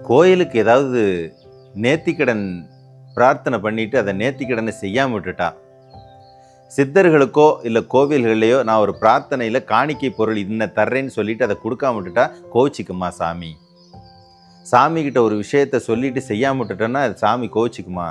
கோயிலுக்கு ஏதாவது நேர்த்திக்கடன் பிரார்த்தனை பண்ணிட்டு அதை நேர்த்திக்கடனை செய்யாமல் விட்டுட்டா, சித்தர்களுக்கோ இல்லை கோவில்கள்லையோ நான் ஒரு பிரார்த்தனையில் காணிக்கை பொருள் இன்ன தர்றேன்னு சொல்லிட்டு அதை கொடுக்காம விட்டுட்டா கோவிச்சுக்குமா சாமி? சாமிக்கிட்ட ஒரு விஷயத்த சொல்லிட்டு செய்யாமல் விட்டுட்டோன்னா அது சாமி கோவிச்சுக்குமா?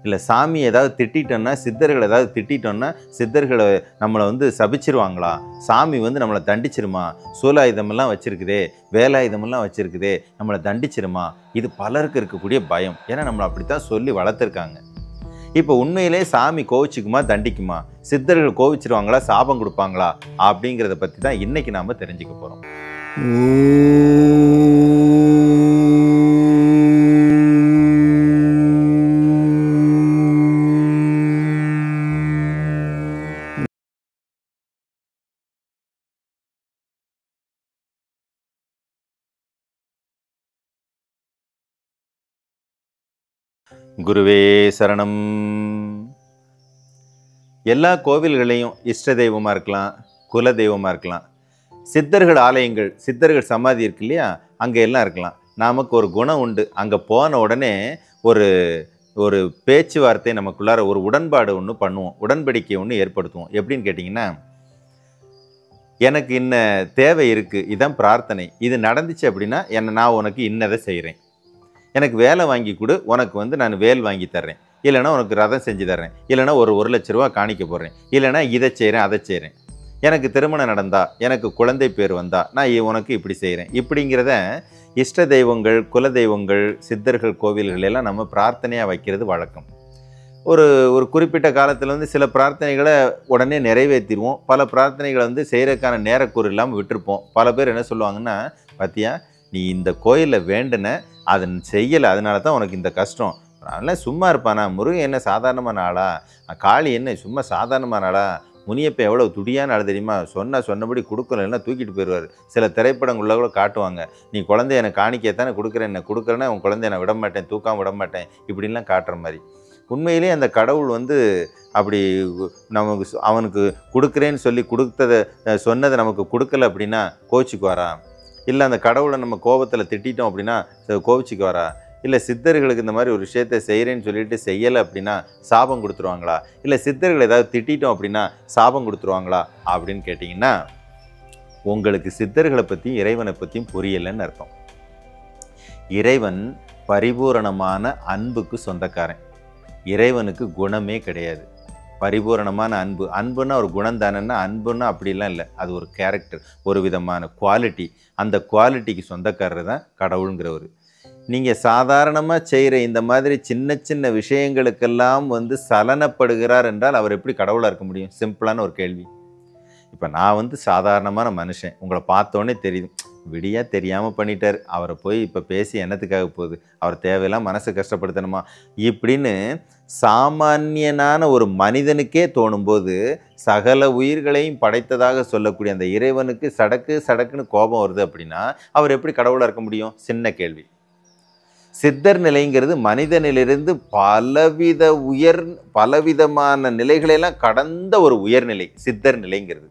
இல்லை சாமி ஏதாவது திட்டோன்னா, சித்தர்களை ஏதாவது திட்டோன்னா சித்தர்களை நம்மளை சபிச்சிருவாங்களா? சாமி நம்மளை தண்டிச்சிருமா? சூலாயுதமெல்லாம் வச்சுருக்குதே, வேலாயுதமெல்லாம் வச்சுருக்குதே, நம்மளை தண்டிச்சிருமா? இது பலருக்கு இருக்கக்கூடிய பயம். ஏன்னா நம்மளை அப்படித்தான் சொல்லி வளர்த்துருக்காங்க. இப்போ உண்மையிலே சாமி கோவிச்சுக்குமா, தண்டிக்குமா? சித்தர்கள் கோவிச்சிருவாங்களா, சாபம் கொடுப்பாங்களா? அப்படிங்கிறத பற்றி தான் இன்றைக்கி நாம் தெரிஞ்சுக்க போகிறோம். குருவே சரணம். எல்லா கோவில்களையும் இஷ்ட தெய்வமாக இருக்கலாம், குல தெய்வமாக இருக்கலாம், சித்தர்கள் ஆலயங்கள், சித்தர்கள் சமாதி இருக்கு இல்லையா, அங்கே எல்லாம் இருக்கலாம். நமக்கு ஒரு குணம் உண்டு. அங்கே போன உடனே ஒரு ஒரு பேச்சுவார்த்தை நமக்குள்ளார ஒரு உடன்பாடு ஒன்று பண்ணுவோம், உடன்படிக்கை ஒன்று ஏற்படுத்துவோம். எப்படின்னு கேட்டிங்கன்னா, எனக்கு இன்ன தேவை இருக்குது, இதுதான் பிரார்த்தனை, இது நடந்துச்சு அப்படின்னா நான் உனக்கு இன்னதை செய்கிறேன். எனக்கு வேலை வாங்கி கொடு, உனக்கு நான் வேல் வாங்கி தர்றேன், இல்லைனா உனக்கு ரதம் செஞ்சு தர்றேன், இல்லைனா ஒரு 1,00,000 ரூபா காணிக்க போடுறேன், இல்லைனா இதை செய்கிறேன் அதை செய்கிறேன், எனக்கு திருமணம் நடந்தா, எனக்கு குழந்தை பேர் வந்தா நான் உனக்கு இப்படி செய்கிறேன். இப்படிங்கிறத இஷ்ட தெய்வங்கள், குல தெய்வங்கள், சித்தர்கள் கோவில்கள் எல்லாம் நம்ம பிரார்த்தனையாக வைக்கிறது வழக்கம். ஒரு குறிப்பிட்ட காலத்தில் சில பிரார்த்தனைகளை உடனே நிறைவேற்றிடுவோம், பல பிரார்த்தனைகளை செய்கிறதுக்கான நேரக்கூறு இல்லாமல் விட்டுருப்போம். பல பேர் என்ன சொல்லுவாங்கன்னா, பார்த்தியா நீ இந்த கோயிலில் வேண்டுன அதை செய்யலை, அதனால தான் உனக்கு இந்த கஷ்டம். அதெல்லாம் சும்மா இருப்பானா? முருகன் என்ன சாதாரணமான ஆளா? காளி என்ன சும்மா சாதாரணமான ஆளா? முனியப்ப எவ்வளோ துடியான ஆள் தெரியுமா? சொன்னபடி கொடுக்கலன்னா தூக்கிட்டு போயிடுவார். சில திரைப்படங்களில் கூட காட்டுவாங்க, நீ குழந்தைய எனக்கு காணிக்கத்தானே கொடுக்குறேன், என்ன கொடுக்குறேன்னா உன் குழந்தைய நான் விட மாட்டேன், தூக்காமல் விட மாட்டேன், இப்படின்லாம் காட்டுற மாதிரி. உண்மையிலே அந்த கடவுள் அப்படி நமக்கு அவனுக்கு கொடுக்குறேன்னு சொல்லி சொன்னதை நமக்கு கொடுக்கல அப்படின்னா கோச்சிக்குவாரா? இல்லை அந்த கடவுளை நம்ம கோபத்தில் திட்டோம் அப்படின்னா கோவிச்சுக்கு வரா? இல்லை சித்தர்களுக்கு இந்த மாதிரி ஒரு விஷயத்தை செய்கிறேன்னு சொல்லிட்டு செய்யலை அப்படின்னா சாபம் கொடுத்துருவாங்களா? இல்லை சித்தர்கள் ஏதாவது திட்டோம் அப்படின்னா சாபம் கொடுத்துருவாங்களா அப்படின்னு கேட்டிங்கன்னா, உங்களுக்கு சித்தர்களை பற்றியும் இறைவனை பற்றியும் புரியலைன்னு அர்த்தம். இறைவன் பரிபூரணமான அன்புக்கு சொந்தக்காரன். இறைவனுக்கு குணமே கிடையாது. பரிபூரணமான அன்பு, அன்புன்னா ஒரு குணம் தானேன்னா, அன்புன்னா அப்படிலாம் இல்லை, அது ஒரு கேரக்டர், ஒரு விதமான குவாலிட்டி. அந்த குவாலிட்டிக்கு சொந்தக்காரர் தான் கடவுளுங்கிறவர். நீங்கள் சாதாரணமாக செய்கிற இந்த மாதிரி சின்ன சின்ன விஷயங்களுக்கெல்லாம் சலனப்படுகிறார் என்றால் அவர் எப்படி கடவுளாக இருக்க முடியும்? சிம்பிளான ஒரு கேள்வி. இப்போ நான் சாதாரணமான மனுஷன், உங்களை பார்த்தோன்னே தெரியுது, விடியா தெரியாமல் பண்ணிட்டார், அவரை போய் இப்போ பேசி என்னத்துக்காக போகுது, அவர் தேவையெல்லாம் மனசை கஷ்டப்படுத்தணுமா இப்படின்னு சாமானியனான ஒரு மனிதனுக்கே தோணும்போது, சகல உயிர்களையும் படைத்ததாக சொல்லக்கூடிய அந்த இறைவனுக்கு சடக்குன்னு கோபம் வருது அப்படின்னா அவர் எப்படி கடவுளாக இருக்க முடியும்? சின்ன கேள்வி. சித்தர் நிலைங்கிறது மனிதனிலிருந்து பலவிதமான நிலைகளெல்லாம் கடந்த ஒரு உயர்நிலை. சித்தர் நிலைங்கிறது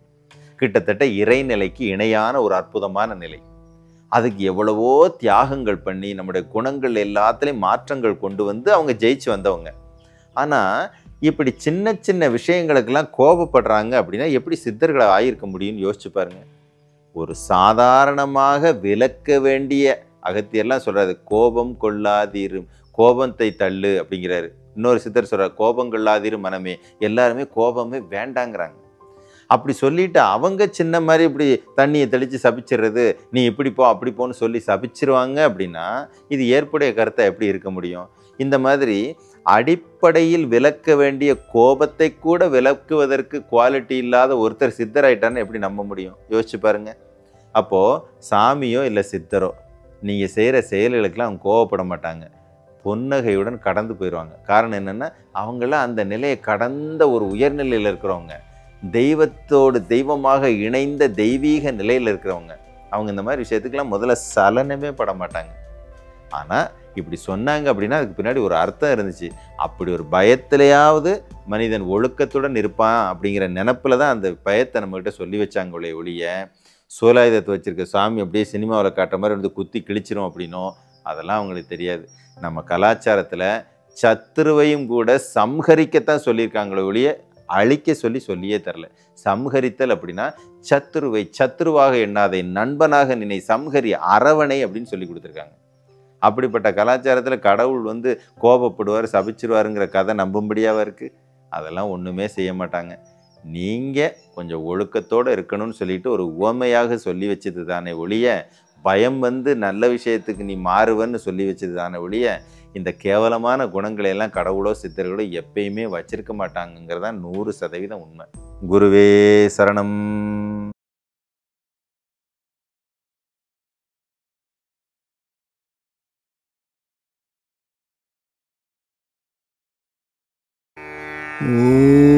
கிட்டத்தட்ட இறைநிலைக்கு இணையான ஒரு அற்புதமான நிலை. அதுக்கு எவ்வளவோ தியாகங்கள் பண்ணி நம்முடைய குணங்கள் எல்லாத்துலேயும் மாற்றங்கள் கொண்டு அவங்க ஜெயிச்சு வந்தவங்க. ஆனால் இப்படி சின்ன சின்ன விஷயங்களுக்கெல்லாம் கோபப்படுறாங்க அப்படின்னா எப்படி சித்தர்களை ஆகியிருக்க முடியும்னு யோசிச்சு பாருங்க. ஒரு சாதாரணமாக விளக்க வேண்டிய அகத்தியெல்லாம் சொல்கிறாரு, கோபம் கொள்ளாதீரும், கோபத்தை தள்ளு அப்படிங்கிறாரு. இன்னொரு சித்தர் சொல்கிறார், கோபம் கொள்ளாதீரும் மனமே. எல்லாருமே கோபமே வேண்டாங்கிறாங்க. அப்படி சொல்லிட்டு அவங்க சின்ன மாதிரி இப்படி தண்ணியை தெளித்து சபிச்சிடுறது, நீ இப்படி போ அப்படி போன்னு சொல்லி சபிச்சிருவாங்க அப்படின்னா இது ஏற்புடைய கருத்தை எப்படி இருக்க முடியும்? இந்த மாதிரி அடிப்படையில் விளக்க வேண்டிய கோபத்தை கூட விளக்குவதற்கு குவாலிட்டி இல்லாத ஒருத்தர் சித்தராயிட்டான்னு எப்படி நம்ப முடியும்? யோசிச்சு பாருங்க. அப்போது சாமியோ இல்லை சித்தரோ நீங்கள் செய்கிற செயல்களுக்கெல்லாம் அவங்க கோவப்பட மாட்டாங்க, புன்னகையுடன் கடந்து போயிடுவாங்க. காரணம் என்னென்னா, அவங்களாம் அந்த நிலையை கடந்த ஒரு உயர்நிலையில் இருக்கிறவங்க, தெய்வத்தோடு தெய்வமாக இணைந்த தெய்வீக நிலையில் இருக்கிறவங்க. அவங்க இந்த மாதிரி விஷயத்துக்கெல்லாம் முதல்ல சலனமே பட மாட்டாங்க. ஆனால் இப்படி சொன்னாங்க அப்படின்னா அதுக்கு பின்னாடி ஒரு அர்த்தம் இருந்துச்சு. அப்படி ஒரு பயத்திலேயாவது மனிதன் ஒழுக்கத்துடன் இருப்பான் அப்படிங்கிற நினப்பில் தான் அந்த பயத்தை நம்மகிட்ட சொல்லி வச்சாங்களே ஒழிய, சூலாயுதத்தை வச்சுருக்க சாமி அப்படியே சினிமாவில் காட்டுற மாதிரி குத்தி கிழிச்சிரும் அப்படின்னோ அதெல்லாம் அவங்களுக்கு தெரியாது. நம்ம கலாச்சாரத்தில் சத்துருவையும் கூட சம்ஹரிக்கத்தான் சொல்லியிருக்காங்களே ஒழிய அழிக்க சொல்லியே தரல. சம்ஹரித்தல் அப்படின்னா சத்துருவை சத்துருவாக எண்ணாதே, நண்பனாக நினை, சம்ஹரி, அரவணை அப்படின்னு சொல்லி கொடுத்துருக்காங்க. அப்படிப்பட்ட கலாச்சாரத்தில் கடவுள் கோபப்படுவார், சபிச்சிருவாருங்கிற கதை நம்பும்படியாக இருக்குது? அதெல்லாம் ஒன்றுமே செய்ய மாட்டாங்க. நீங்கள் கொஞ்சம் ஒழுக்கத்தோடு இருக்கணும்னு சொல்லிட்டு ஒரு உவமையாக சொல்லி வச்சது தானே ஒழிய, பயம் நல்ல விஷயத்துக்கு நீ மாறுவன்னு சொல்லி வச்சது தானே ஒழிய, இந்த கேவலமான குணங்களை எல்லாம் கடவுளோ சித்தர்களோ எப்பயுமே வச்சிருக்க மாட்டாங்கிறதான் 100% உண்மை. குருவே சரணம். ஓ